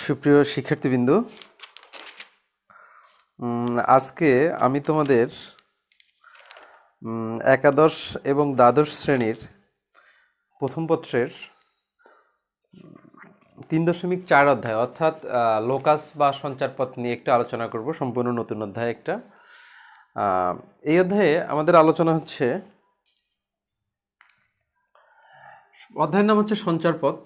সুপ্রিয় শিক্ষার্থীবৃন্দ, আজকে আমি তোমাদের একাদশ এবং দ্বাদশ শ্রেণীর প্রথম পত্রের 3.4 অধ্যায় অর্থাৎ লোকাস বা সঞ্চারপথ নিয়ে একটু আলোচনা করব। সম্পূর্ণ নতুন অধ্যায় একটা। এই অধ্যায়ে আমাদের আলোচনা হচ্ছে, অধ্যায়ের নাম হচ্ছে সঞ্চারপথ।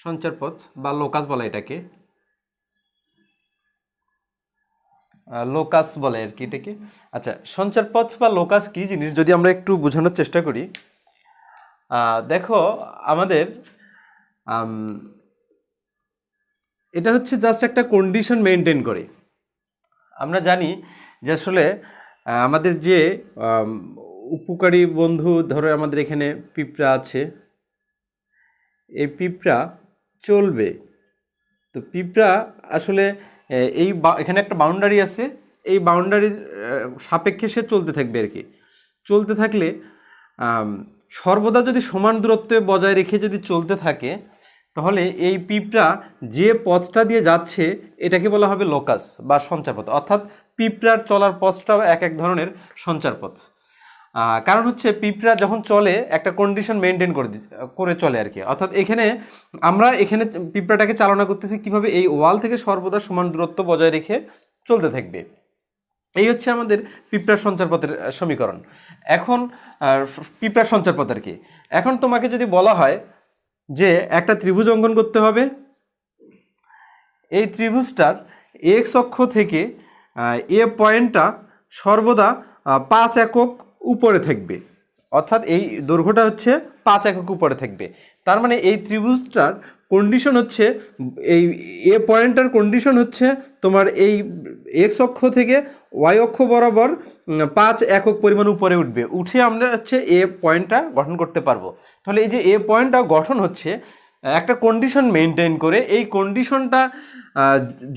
সঞ্চারপথ বা লোকাস বলে এটাকে, লোকাস বলে আর কি এটাকে। আচ্ছা, সঞ্চারপথ বা লোকাস কি জিনিস যদি আমরা একটু বোঝানোর চেষ্টা করি। দেখো, আমাদের এটা হচ্ছে জাস্ট একটা কন্ডিশন মেনটেন করে। আমরা জানি যে আসলে আমাদের যে উপকারী বন্ধু, ধরো আমাদের এখানে পিঁপড়া আছে, এই পিঁপড়া চলবে। তো পিঁপড়া আসলে এই এখানে একটা বাউন্ডারি আছে, এই বাউন্ডারির সাপেক্ষে সে চলতে থাকবে আর কি। চলতে থাকলে সর্বদা যদি সমান দূরত্বে বজায় রেখে যদি চলতে থাকে, তাহলে এই পিঁপড়া যে পথটা দিয়ে যাচ্ছে এটাকে বলা হবে লোকাস বা সঞ্চারপথ। অর্থাৎ পিঁপড়ার চলার পথটাও এক এক ধরনের সঞ্চারপথ। কারণ হচ্ছে পিঁপড়া যখন চলে একটা কন্ডিশন মেনটেন করে চলে আর কি। অর্থাৎ এখানে আমরা পিঁপড়াটাকে চালনা করতেছি কিভাবে, এই ওয়াল থেকে সর্বদা সমান দূরত্ব বজায় রেখে চলতে থাকবে। এই হচ্ছে আমাদের পিঁপড়ার সঞ্চারপথের সমীকরণ। এখন পিঁপড়ার সঞ্চারপথ আর কি। এখন তোমাকে যদি বলা হয় যে একটা ত্রিভুজ অঙ্কন করতে হবে, এই ত্রিভুজটার এক্স অক্ষ থেকে এ পয়েন্টটা সর্বদা 5 একক উপরে থাকবে। অর্থাৎ এই দৈর্ঘ্যটা হচ্ছে 5 একক উপরে থাকবে। তার মানে এই ত্রিভুজটার কন্ডিশন হচ্ছে, এই এ পয়েন্টটার কন্ডিশন হচ্ছে তোমার এই এক্স অক্ষ থেকে ওয়াই অক্ষ বরাবর 5 একক পরিমাণ উপরে উঠে আমরা হচ্ছে এ পয়েন্টটা গঠন করতে পারবো। তাহলে এই যে এ পয়েন্টটা গঠন হচ্ছে একটা কন্ডিশন মেনটেন করে। এই কন্ডিশনটা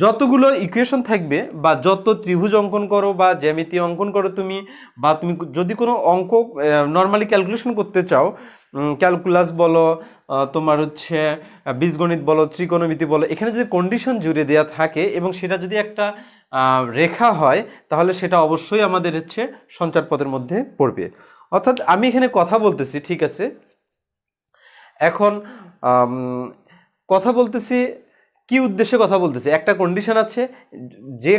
যতগুলো ইকুয়েশন থাকবে বা যত ত্রিভুজ অঙ্কন করো বা জ্যামিতি অঙ্কন করো তুমি, বা তুমি যদি কোনো অঙ্ক নর্মালি ক্যালকুলেশন করতে চাও, ক্যালকুলাস বলো, তোমার হচ্ছে বীজগণিত বলো, ত্রিকোণমিতি বলো, এখানে যদি কন্ডিশন জুড়ে দেওয়া থাকে এবং সেটা যদি একটা রেখা হয়, তাহলে সেটা অবশ্যই আমাদের হচ্ছে সঞ্চারপথের মধ্যে পড়বে। অর্থাৎ আমি এখানে কথা বলতেছি, ঠিক আছে, এখন কথা বলতেছি কি উদ্দেশ্যে কথা বলতেছি, একটা কন্ডিশন আছে, যে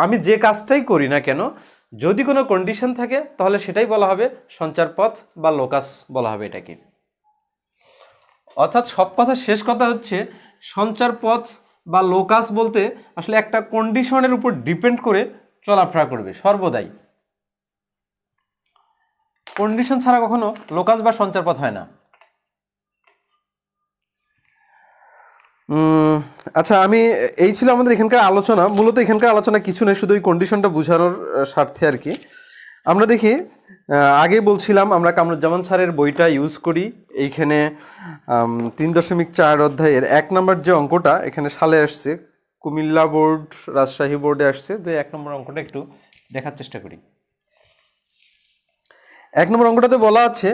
আমি যে কাজটাই করি না কেন যদি কোনো কন্ডিশন থাকে তাহলে সেটাই বলা হবে সঞ্চারপথ বা লোকাস বলা হবে এটাকে। অর্থাৎ সব কথা শেষ কথা হচ্ছে সঞ্চারপথ বা লোকাস বলতে আসলে একটা কন্ডিশনের উপর ডিপেন্ড করে চলাফেরা করবে সর্বদাই। কন্ডিশন ছাড়া কখনো লোকাস বা সঞ্চারপথ হয় না। আচ্ছা, এই ছিল আমাদের এখানকার আলোচনা। মূলত এখানকার আলোচনা কিছু নেই, শুধু ওই কন্ডিশনটা বোঝানোর স্বার্থে আর কি। আমরা দেখি, আগে বলছিলাম আমরা কামরুজ্জামান স্যারের বইটা ইউজ করি। এইখানে 3.4 অধ্যায়ের 1 নম্বর যে অঙ্কটা এখানে সালে আসছে, কুমিল্লা বোর্ড, রাজশাহী বোর্ডে আসছে। তো 1 নম্বর অঙ্কটা একটু দেখার চেষ্টা করি। 1 নম্বর অঙ্কটাতে বলা আছে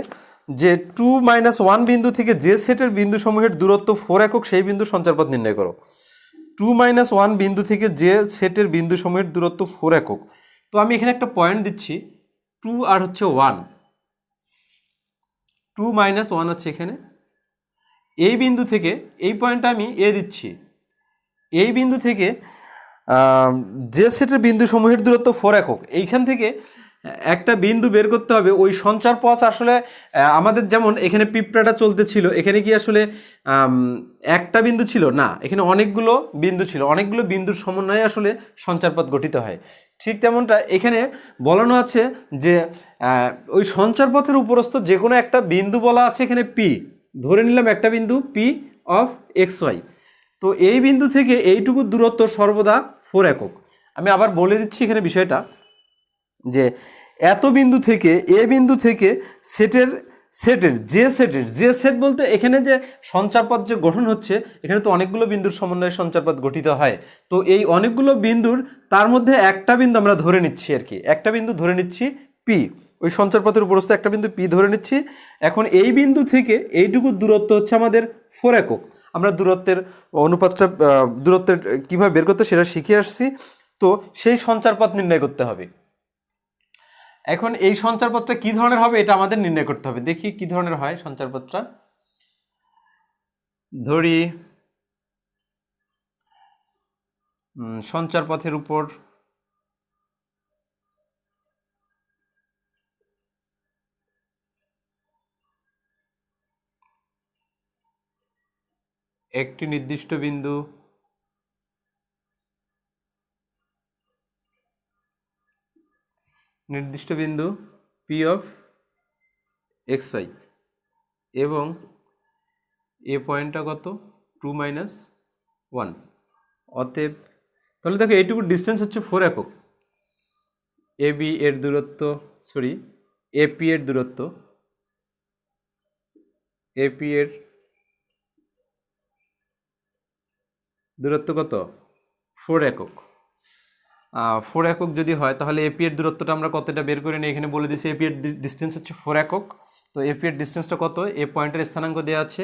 যে 2-1 বিন্দু থেকে যে সেটের বিন্দু সমূহের দূরত্ব 4 একক সেই বিন্দু সঞ্চারপথ নির্ণয় করো। 2-1 বিন্দু থেকে যে সেটের বিন্দু সমূহের দূরত্ব 4 একক। তো আমি এখানে একটা পয়েন্ট দিচ্ছি, 2 আর হচ্ছে 1, 2-1 আছে এখানে। এই বিন্দু থেকে এই পয়েন্টটা আমি এ দিচ্ছি। এই বিন্দু থেকে যে সেটের বিন্দু সমূহের দূরত্ব 4 একক, এইখান থেকে একটা বিন্দু বের করতে হবে। ওই সঞ্চারপথ আসলে আমাদের যেমন এখানে পিঁপড়াটা চলতে ছিল, এখানে কি আসলে একটা বিন্দু ছিল না, এখানে অনেকগুলো বিন্দু ছিল, অনেকগুলো বিন্দুর সমন্বয়ে আসলে সঞ্চারপথ গঠিত হয়। ঠিক তেমনটা এখানে বলানো আছে যে ওই সঞ্চারপথের উপরস্থ যে কোনো একটা বিন্দু বলা আছে এখানে পি, ধরে নিলাম একটা বিন্দু পি অফ এক্স ওয়াই। তো এই বিন্দু থেকে এইটুকু দূরত্ব সর্বদা 4 একক। আমি আবার বলে দিচ্ছি এখানে বিষয়টা, যে এত বিন্দু থেকে এ বিন্দু থেকে সেটের যে সেট বলতে এখানে যে সঞ্চারপথ যে গঠন হচ্ছে, এখানে তো অনেকগুলো বিন্দুর সমন্বয়ে সঞ্চারপথ গঠিত হয়। তো এই অনেকগুলো বিন্দুর তার মধ্যে একটা বিন্দু আমরা ধরে নিচ্ছি আর কি, একটা বিন্দু ধরে নিচ্ছি পি। ওই সঞ্চারপথের উপরস্থ একটা বিন্দু পি ধরে নিচ্ছি। এখন এই বিন্দু থেকে এইটুকু দূরত্ব হচ্ছে আমাদের 4 একক। আমরা দূরত্বের অনুপাতটা দূরত্বের কীভাবে বের করতে সেটা শিখে আসছি। তো সেই সঞ্চারপথ নির্ণয় করতে হবে। এখন এই সঞ্চারপথটা কী ধরনের হবে এটা আমাদের নির্ণয় করতে হবে। দেখি কী ধরনের হয় সঞ্চারপথটা। ধরি সঞ্চারপথের উপর একটি নির্দিষ্ট বিন্দু পি অফ এক্স ওয়াই এবং এ পয়েন্টটা কত 2-1। অতএব তাহলে দেখো এইটুকু ডিস্টেন্স হচ্ছে 4 একক। এবি এর দূরত্ব এপি এর দূরত্ব কত 4 একক। 4 একক যদি হয় তাহলে এপি এর দূরত্বটা আমরা কতটা বের করে নিই, এখানে বলে দিচ্ছি এপি এর ডিস্টেন্স হচ্ছে 4 একক। তো এপি এর ডিস্টেন্সটা কত, এ পয়েন্টের স্থানাঙ্ক দেওয়া আছে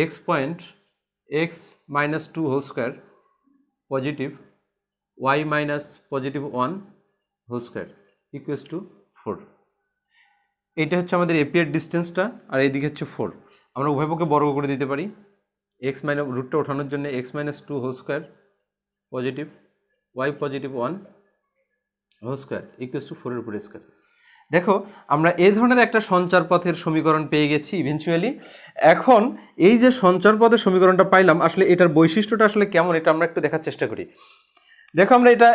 x point x minus 2 whole square positive y minus positive 1 whole square equals to 4। এইটা হচ্ছে আমাদের এপি এর ডিস্টেন্সটা, আর এইদিকে হচ্ছে 4। আমরা উভয় পক্ষে বর্গ করে দিতে পারি। এক্স মাইনাস রুটটা ওঠানোর জন্য x minus 2 whole square positive y positive 1 whole square equals to 4 এর উপর স্কোয়ার। দেখো আমরা এই ধরনের একটা সঞ্চারপথের সমীকরণ পেয়ে গেছি ইভেনচুয়ালি। এখন এই যে সঞ্চারপথের সমীকরণটা পাইলাম, আসলে এটার বৈশিষ্ট্যটা আসলে কেমন এটা আমরা একটু দেখার চেষ্টা করি। দেখো আমরা এটা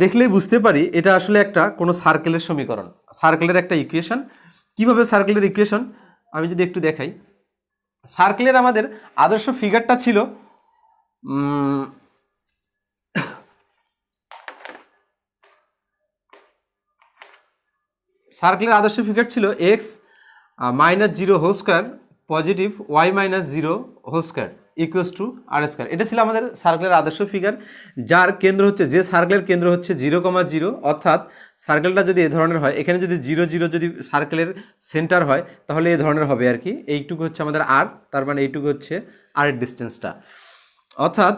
দেখলেই বুঝতে পারি এটা আসলে একটা কোনো সার্কেলের সমীকরণ, সার্কেলের একটা ইকুয়েশন। কিভাবে সার্কেলের ইকুয়েশন আমি যদি একটু দেখাই। সার্কেলের আমাদের আদর্শ ফিগারটা ছিল সার্কেলের আদর্শ ফিগার ছিল x minus 0 whole square positive y minus 0 whole square equals to R square. এটা ছিল আমাদের সার্কেলের আদর্শ ফিগার, যার কেন্দ্র হচ্ছে, যে সার্কেলের কেন্দ্র হচ্ছে 0,0। অর্থাৎ সার্কেলটা যদি এ ধরনের হয়, এখানে যদি 0,0 যদি সার্কেলের সেন্টার হয় তাহলে এই ধরনের হবে আর কি। এইটুকু হচ্ছে আমাদের আর, তার মানে এইটুকু হচ্ছে আর এর ডিস্টেন্সটা। অর্থাৎ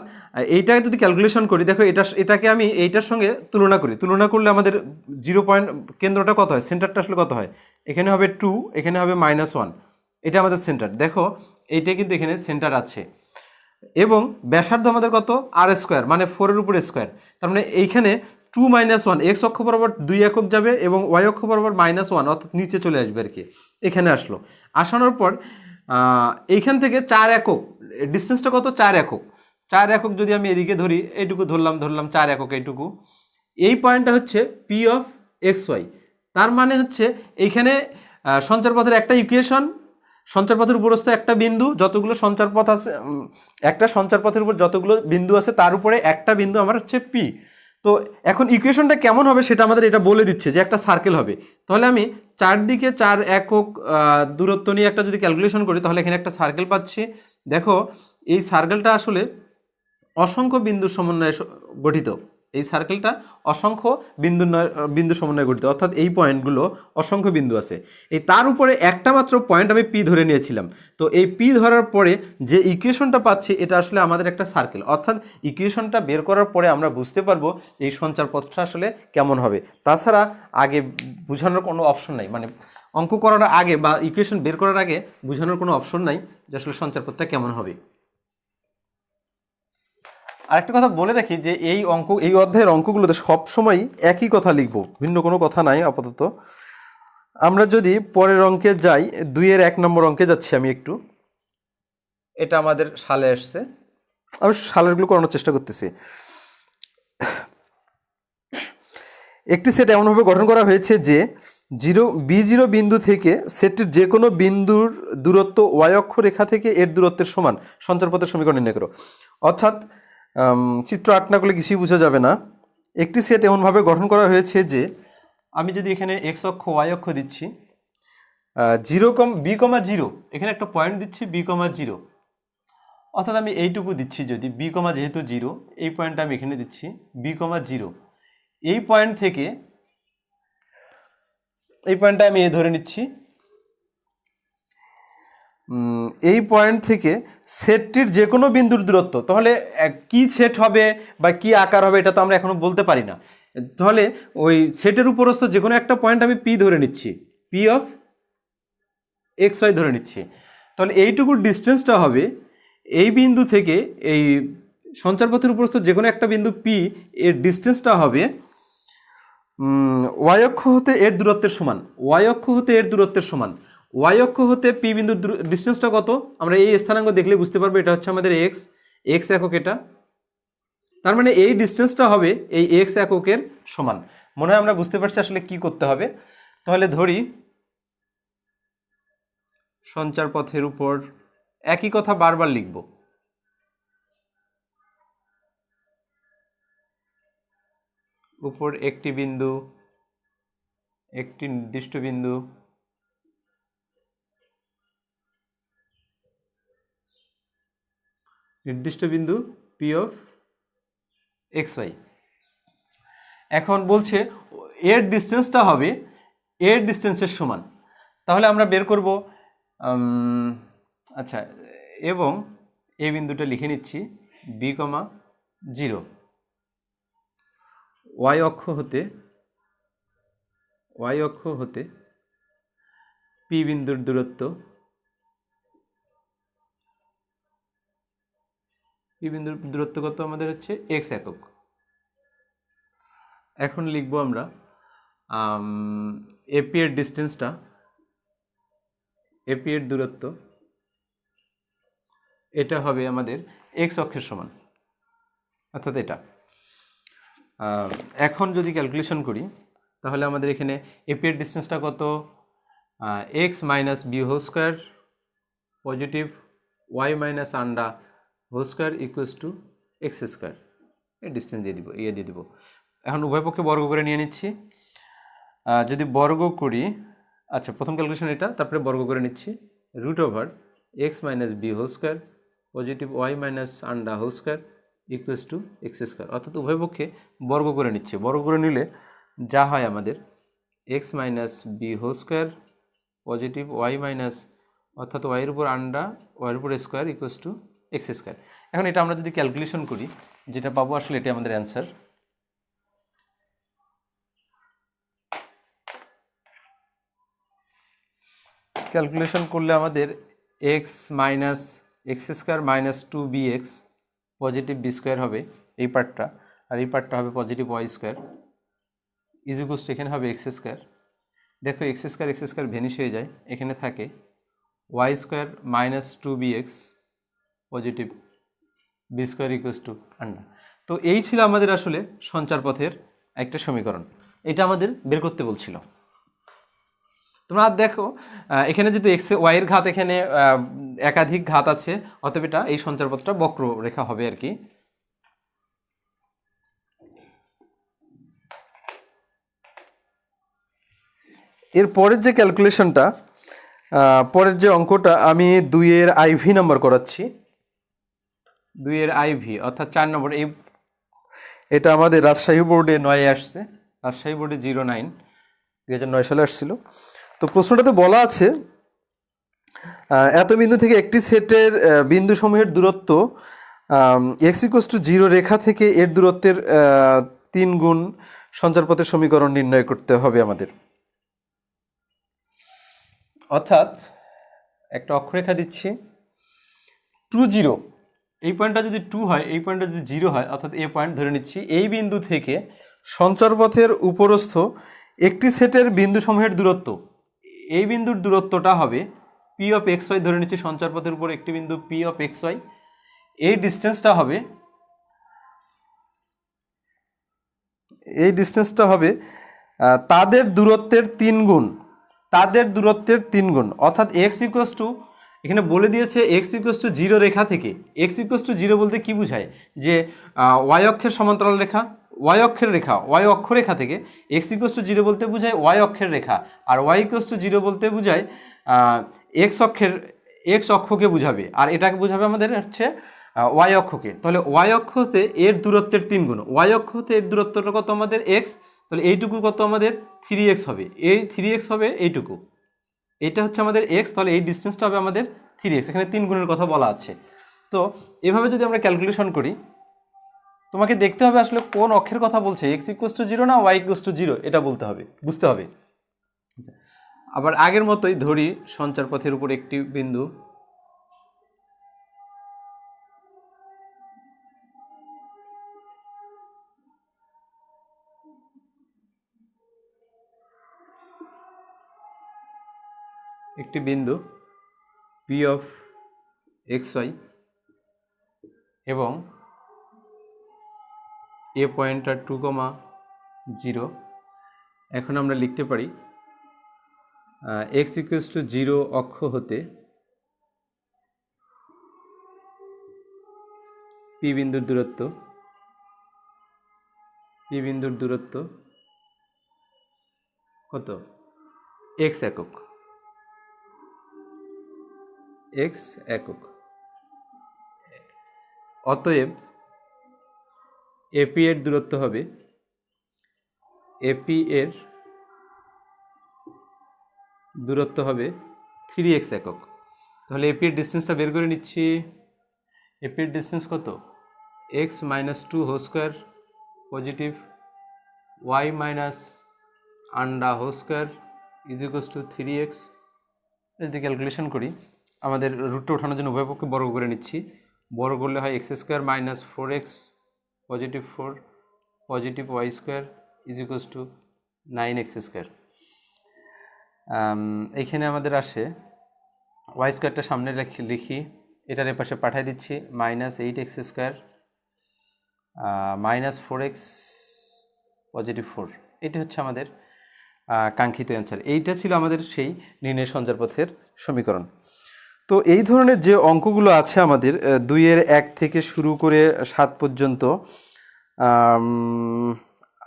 এইটাকে যদি ক্যালকুলেশন করি, দেখো এটাকে আমি এইটার সঙ্গে তুলনা করলে আমাদের 0 পয়েন্ট কেন্দ্রটা কত হয়, সেন্টারটা আসলে কত হয়, এখানে হবে 2, এখানে হবে -1। এটা আমাদের সেন্টার। দেখো এইটা কিন্তু এখানে সেন্টার আছে এবং ব্যাসার্ধ আমাদের কত আর স্কোয়ার, মানে 4 এর উপর স্কোয়ার। তার মানে এইখানে 2 - 1 এক্স অক্ষ বরাবর 2 একক যাবে এবং ওয়াই অক্ষ বরাবর -1, অর্থাৎ নিচে চলে আসবে আর কি। এখানে আসানোর পর এইখান থেকে 4 একক ডিস্টেন্সটা কত, 4 একক। 4 একক যদি আমি এদিকে ধরি, এইটুকু ধরলাম 4 একক এইটুকু। এই পয়েন্টটা হচ্ছে পি অফ এক্স ওয়াই। তার মানে হচ্ছে এইখানে সঞ্চারপথের একটা ইকুয়েশন, সঞ্চারপথের উপরস্থ একটা বিন্দু, যতগুলো সঞ্চারপথ আছে একটা সঞ্চারপথের উপর যতগুলো বিন্দু আছে তার উপরে একটা বিন্দু আমার হচ্ছে পি। তো এখন ইকুয়েশনটা কেমন হবে সেটা আমাদের এটা বলে দিচ্ছে যে একটা সার্কেল হবে। তাহলে আমি চারদিকে 4 একক দূরত্ব নিয়ে একটা যদি ক্যালকুলেশন করি তাহলে এখানে একটা সার্কেল পাচ্ছি। দেখো এই সার্কেলটা আসলে অসংখ্য বিন্দুর সমন্বয়ে গঠিত। এই সার্কেলটা অসংখ্য বিন্দু সমন্বয়ে গঠিত, অর্থাৎ এই পয়েন্টগুলো অসংখ্য বিন্দু আছে। এই তার উপরে একটা মাত্র পয়েন্ট আমি পি ধরে নিয়েছিলাম। তো এই পি ধরার পরে যে ইকুয়েশনটা পাচ্ছি এটা আসলে আমাদের একটা সার্কেল। অর্থাৎ ইকুয়েশনটা বের করার পরে আমরা বুঝতে পারবো এই সঞ্চারপথটা আসলে কেমন হবে। তাছাড়া আগে বোঝানোর কোনো অপশন নাই, মানে অঙ্ক করার আগে বা ইকুয়েশন বের করার আগে বোঝানোর কোনো অপশন নাই যে আসলে সঞ্চারপথটা কেমন হবে। আরেকটা কথা বলে রাখি যে এই অধ্যায়ের অঙ্কগুলোতে সবসময় একই কথা লিখব, ভিন্ন কোনো কথা নাই আপাতত। আমরা যদি পরের অঙ্কে যাই, 2-এর 1 নম্বর অঙ্কে যাচ্ছি আমি একটু। এটা আমাদের সালে আসছে, আমি সালেরগুলো করানোর চেষ্টা করতেছি। একটি সেট এমনভাবে গঠন করা হয়েছে যে B0 বিন্দু থেকে সেটটির যে কোনো বিন্দুর দূরত্ব ওয়াই অক্ষ রেখা থেকে এর দূরত্বের সমান। সঞ্চারপথের সমীকরণ নির্ণয় করো। অর্থাৎ চিত্র 8 না করলে কিছুই বোঝা যাবে না। একটি সেট এমনভাবে গঠন করা হয়েছে যে আমি যদি এখানে এক্স অক্ষ ওয়াই অক্ষ দিচ্ছি B,0 এখানে একটা পয়েন্ট দিচ্ছি B,0, অর্থাৎ আমি এইটুকু দিচ্ছি যদি B, যেহেতু 0 এই পয়েন্টটা আমি এখানে দিচ্ছি B,0। এই পয়েন্ট থেকে এই পয়েন্টটা আমি এ ধরে নিচ্ছি। এই পয়েন্ট থেকে সেটটির যে কোনো বিন্দুর দূরত্ব, তাহলে কি সেট হবে বা কি আকার হবে এটা তো আমরা এখনো বলতে পারি না। তাহলে ওই সেটের উপরস্থ যে কোনো একটা পয়েন্ট আমি পি ধরে নিচ্ছি, পি অফ এক্স ওয়াই ধরে নিচ্ছি। তাহলে এইটুকু ডিস্টেন্সটা হবে এই বিন্দু থেকে এই সঞ্চারপথের উপরস্থ যে কোনো একটা বিন্দু পি, এর ডিস্টেন্সটা হবে ওয়াই অক্ষ হতে এর দূরত্বের সমান, ওয়াই অক্ষ হতে এর দূরত্বের সমান। ওয়াই অক্ষ হতে পি বিন্দুর ডিস্টেন্সটা কত, আমরা এই স্থানাঙ্ক দেখলে বুঝতে পারবো, এটা হচ্ছে আমাদের এক্স, এক্স একক এটা। তার মানে এই ডিস্টেন্সটা হবে এই এক্স এককের সমান। মনে হয় আমরা বুঝতে পারছি আসলে কি করতে হবে। তাহলে ধরি সঞ্চার পথের উপর একই কথা বারবার লিখব। উপর একটি বিন্দু, একটি নির্দিষ্ট বিন্দু, নির্দিষ্ট বিন্দু পি অফ এক্স ওয়াই। এখন বলছে এর ডিস্টেন্সটা হবে এর ডিস্টেন্সের সমান। তাহলে আমরা বের করব, আচ্ছা, এবং এই বিন্দুটা লিখে নিচ্ছি বি কমা 0। ওয়াই অক্ষ হতে পি বিন্দুর দূরত্ব, পি বিন্দুর দূরত্ব কত আমাদের হচ্ছে এক্স একক। এখন লিখব আমরা এপি এর ডিস্টেন্সটা, এপি এর দূরত্ব, এটা হবে আমাদের এক্স অক্ষের সমান, অর্থাৎ এটা। এখন যদি ক্যালকুলেশন করি তাহলে আমাদের এখানে এপি এর ডিস্টেন্সটা কত, x minus b whole square positive y minus under whole square equals to x square. এই ডিস্টেন্স দিয়ে দিব, দিয়ে দিব। এখন উভয় পক্ষে বর্গ করে নিয়ে নিচ্ছি। যদি বর্গ করি, আচ্ছা প্রথম ক্যালকুলেশন এটা, তারপরে বর্গ করে নিচ্ছি। Root over x minus b whole square positive y minus under whole square equals to x square, অর্থাৎ উভয় পক্ষে বর্গ করে নিচ্ছি। বর্গ করে নিলে যা হয় আমাদের x minus b whole square positive y minus, অর্থাৎ ওয়াইয়ের উপর আন্ডা ওয়াইয়ের উপর square equals to x square. এখন এটা আমরা যদি ক্যালকুলেশন করি যেটা পাবো আসলে এটা আমাদের অ্যান্সার। ক্যালকুলেশন করলে আমাদের x minus x square minus 2bx positive b square হবে এই পার্টটা, আর এই পার্টটা হবে positive y square is equals to, এখানে হবে এক্স স্কোয়ার। দেখো এক্স স্কোয়ার ভেনিশ হয়ে যায়, এখানে থাকে y square minus 2bx positive b square equals to আন্ডা। তো এই ছিল আমাদের আসলে সঞ্চার পথের একটা সমীকরণ, এটা আমাদের বের করতে বলছিল। তোমরা দেখো এখানে যেহেতু এক্স ওয়াইয়ের ঘাত এখানে একাধিক ঘাত আছে, অতএব এটা এই সঞ্চারপথটা বক্ররেখা হবে আর কি। এর পরের যে ক্যালকুলেশনটা, পরের যে অঙ্কটা আমি 2-এর আইভি নাম্বার করাচ্ছি। 2-এর আইভি অর্থাৎ 4 নম্বর, এটা আমাদের রাজশাহী বোর্ডে 9-এ আসছে, রাজশাহী বোর্ডে 09 2009 সালে আসছিল। তো প্রশ্নটাতে বলা আছে এত বিন্দু থেকে একটি সেটের বিন্দু সমূহের দূরত্ব এক্স ইকুয়ালস টু 0 রেখা থেকে এর দূরত্বের 3 গুণ সঞ্চারপথের সমীকরণ নির্ণয় করতে হবে আমাদের। অর্থাৎ একটা অক্ষরেখা দিচ্ছি 2 0, এই পয়েন্টটা যদি 2 হয়, এই পয়েন্টটা যদি 0 হয়, অর্থাৎ এ পয়েন্ট ধরে নিচ্ছি। এই বিন্দু থেকে সঞ্চারপথের উপরস্থ একটি সেটের বিন্দু সমূহের দূরত্ব, এই বিন্দুর দূরত্বটা হবে পি অফ এক্স ওয়াই ধরে নিচ্ছি। সঞ্চারপথের উপর একটি বিন্দু পি অফ এক্স ওয়াই, এই ডিস্টেন্সটা হবে তাদের দূরত্বের 3 গুণ, তাদের দূরত্বের 3 গুণ, অর্থাৎ এক্স ইকুয়ালস টু, এখানে বলে দিয়েছে এক্স ইকুয়ালস টু 0 রেখা থেকে। এক্স ইকুয়ালস টু 0 বলতে কি বোঝায়, যে ওয়াই অক্ষের সমান্তরাল রেখা, ওয়াই অক্ষের রেখা, ওয়াই অক্ষরেখা থেকে এক্স ইকুয়ালস টু 0 বলতে বোঝায় ওয়াই অক্ষের রেখা, আর ওয়াই ইকুয়ালস টু 0 বলতে বোঝায় এক্স অক্ষকে বোঝাবে, আর এটাকে বোঝাবে আমাদের হচ্ছে ওয়াই অক্ষকে। তাহলে ওয়াই অক্ষ হতে এর দূরত্বের 3 গুণ, ওয়াই অক্ষ হতে এর দূরত্বটা কত আমাদের এক্স, তাহলে এইটুকু কত আমাদের 3x হবে, এই 3x হবে এইটুকু, এইটা হচ্ছে আমাদের x, তাহলে এই ডিস্টেন্সটা হবে আমাদের 3x, এখানে 3 গুণের কথা বলা আছে। তো এভাবে যদি আমরা ক্যালকুলেশন করি, তোমাকে দেখতে হবে আসলে কোন অক্ষের কথা বলছে, x = 0 না y = 0, এটা বলতে হবে, বুঝতে হবে। আবার আগের মতোই ধরি সঞ্চার পথের উপর একটি বিন্দু, P of xy এবং a পয়েন্টার 2, 0। এখন আমরা লিখতে পারি x = 0 অক্ষ হতে p বিন্দুর দূরত্ব কত, x একক, অতএব AP এর দূরত্ব হবে, হবে 3x একক। তাহলে AP এর ডিস্টেন্সটা বের করে নিচ্ছি। AP এর ডিস্টেন্স কত, x - 2 whole square positive, y - স্কোয়ার = 3x। যদি ক্যালকুলেশন করি, আমাদের রুটটা ওঠানোর জন্য উভয় পক্ষে বর্গ করে নিচ্ছি, বর্গ করলে হয় x² - 4x positive 4 positive y² = 9x²। এইখানে আমাদের আসে y² সামনে লিখি, এটার এপাশে পাঠিয়ে দিচ্ছি, -8x² -4x পজিটিভ 4। এটা হচ্ছে আমাদের কাঙ্ক্ষিত অ্যান্সার। এইটা ছিল আমাদের সেই নির্ণয় সঞ্চারপথের সমীকরণ। তো এই ধরনের যে অঙ্কগুলো আছে আমাদের 2-এর 1 থেকে শুরু করে 7 পর্যন্ত,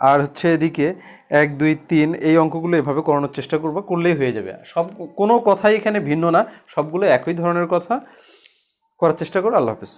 আর হচ্ছে এদিকে 1, 2, 3 এই অঙ্কগুলো এভাবে করানোর চেষ্টা করবো, করলেই হয়ে যাবে। কোনো কথাই এখানে ভিন্ন না, সবগুলো একই ধরনের কথা, করার চেষ্টা করো। আল্লাহ হাফেজ।